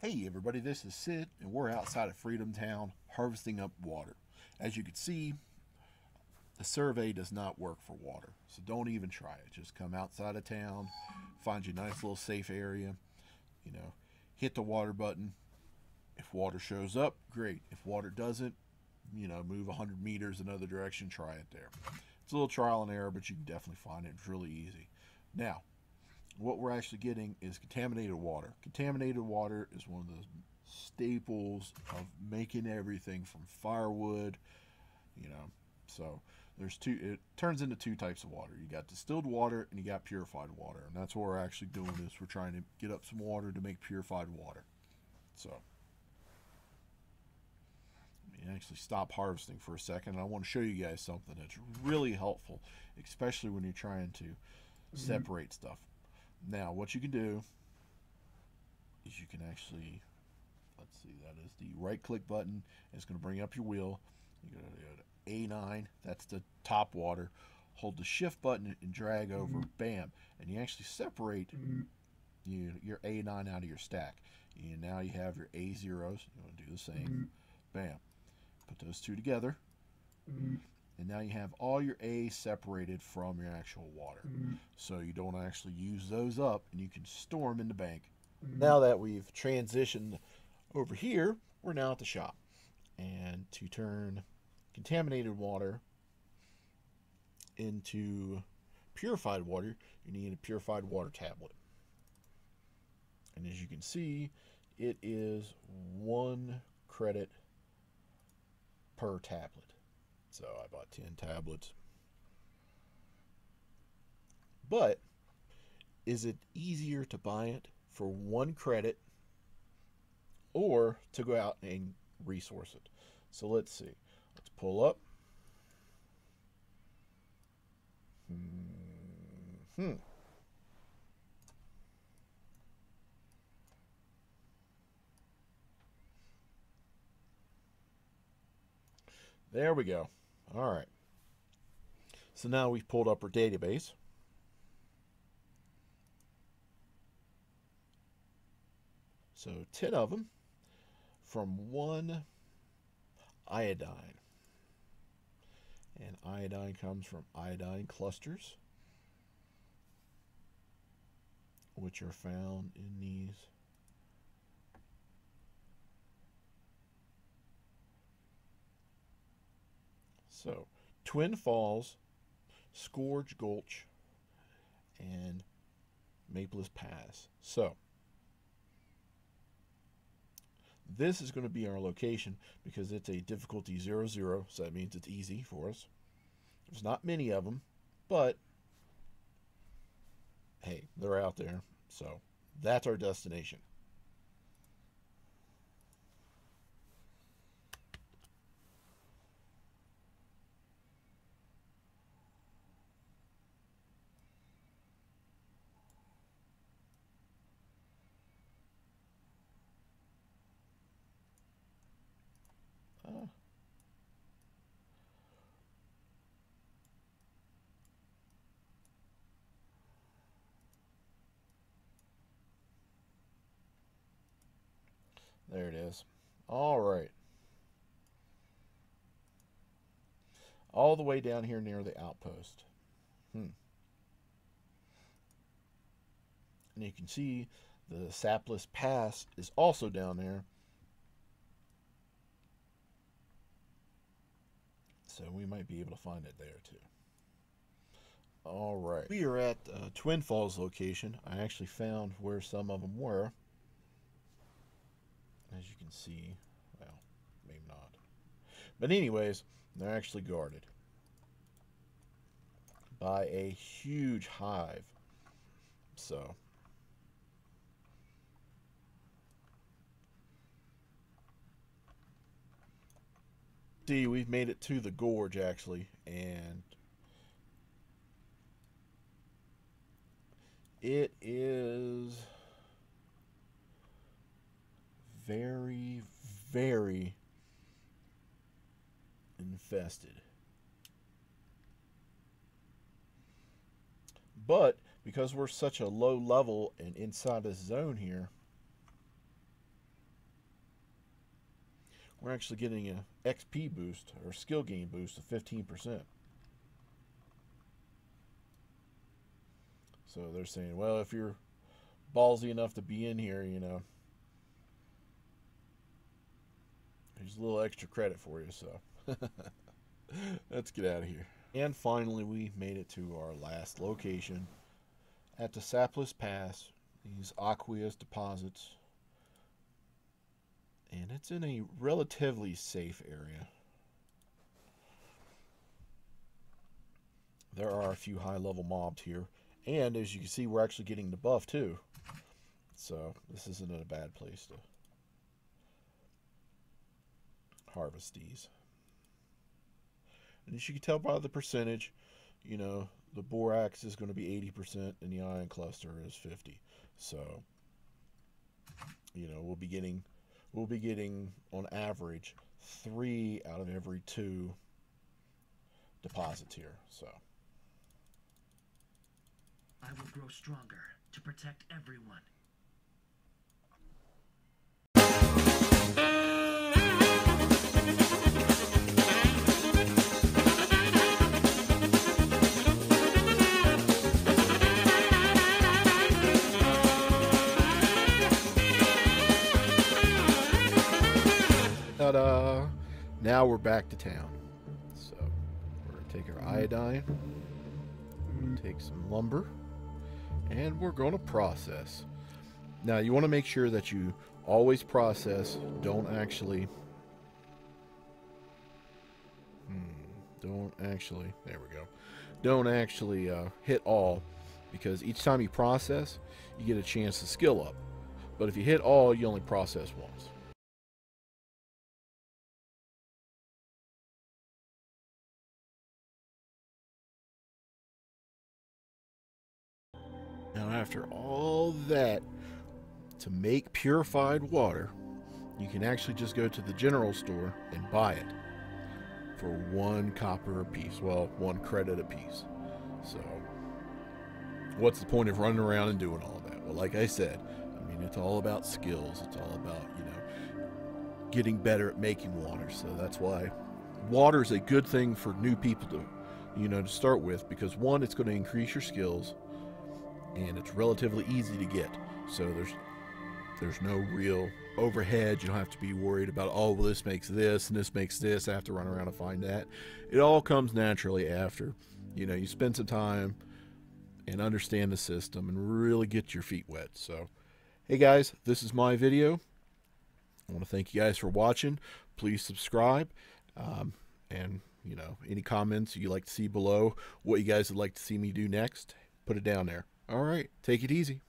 Hey everybody, this is Sid, and we're outside of Freedom Town harvesting up water. As you can see, the survey does not work for water, so don't even try it. Just come outside of town, find you a nice little safe area, hit the water button. If water shows up, great. If water doesn't, move 100 meters another direction, try it there. It's a little trial and error, but you can definitely find it. It's really easy. Now, what we're actually getting is contaminated water. Contaminated water is one of the staples of making everything from firewood, so there's two. It turns into two types of water. You got distilled water and you got purified water, and that's what we're actually doing is we're trying to get up some water to make purified water. So let me actually stop harvesting for a second. I want to show you guys something that's really helpful, especially when you're trying to separate stuff. Now, what you can do is you can actually, let's see, that is the right-click button. It's going to bring up your wheel. You're going to go to A9. That's the top water. Hold the shift button and drag over. Bam. And you actually separate your A9 out of your stack. And now you have your A0s. You want to do the same. Bam. Put those two together. And now you have all your A's separated from your actual water. So you don't actually use those up, and you can store them in the bank. Now that we've transitioned over here, we're now at the shop. And to turn contaminated water into purified water, you need a purified water tablet. And as you can see, it is 1 credit per tablet. So I bought 10 tablets. But is it easier to buy it for 1 credit or to go out and resource it? So let's see. Let's pull up. There we go. All right. So now we've pulled up our database. So 10 of them from 1 iodine. And iodine comes from iodine clusters, which are found in these so Twin Falls, Scourge Gulch, and Maples Pass. So this is going to be our location because it's a difficulty 0-0, so that means it's easy for us. There's not many of them, but hey, they're out there. So that's our destination. There it is. All right. All the way down here near the outpost. And you can see the Sapless Pass is also down there. So we might be able to find it there too. All right. We are at Twin Falls location. I actually found where some of them were. As you can see, well, maybe not. But anyways, they're actually guarded by a huge hive. So see, we've made it to the gorge actually, and it is very, very infested. But because we're such a low level and inside this zone here, we're actually getting an XP boost or skill gain boost of 15%. So they're saying, well, if you're ballsy enough to be in here, you know, there's a little extra credit for you. So let's get out of here. And finally, we made it to our last location at the Sapless Pass, these aqueous deposits. And it's in a relatively safe area. There are a few high-level mobs here. And as you can see, we're actually getting the buff too. So this isn't a bad place to harvest these. And as you can tell by the percentage, you know, the borax is going to be 80% and the ion cluster is 50%. So, you know, we'll be getting on average 3 out of every 2 deposits here. So I will grow stronger to protect everyone. Ta-da! Now we're back to town. So we're going to take our iodine, take some lumber, and we're going to process. Now you want to make sure that you always process. Don't actually there we go. Don't actually hit all, because each time you process, you get a chance to skill up. But if you hit all, you only process once. Now after all that, to make purified water, you can actually just go to the general store and buy it for 1 copper a piece. Well, 1 credit a piece. So what's the point of running around and doing all that? Well, like I said, I mean, it's all about skills. It's all about, you know, getting better at making water. So that's why water is a good thing for new people to, you know, to start with, because 1, it's going to increase your skills, and it's relatively easy to get. So there's no real overhead. You don't have to be worried about, oh, well, this makes this and this makes this. I have to run around and find that. It all comes naturally after, you know, you spend some time and understand the system and really get your feet wet. So, hey guys, this is my video. I want to thank you guys for watching. Please subscribe. And, you know, any comments you like to see below, what you guys would like to see me do next, put it down there. All right, take it easy.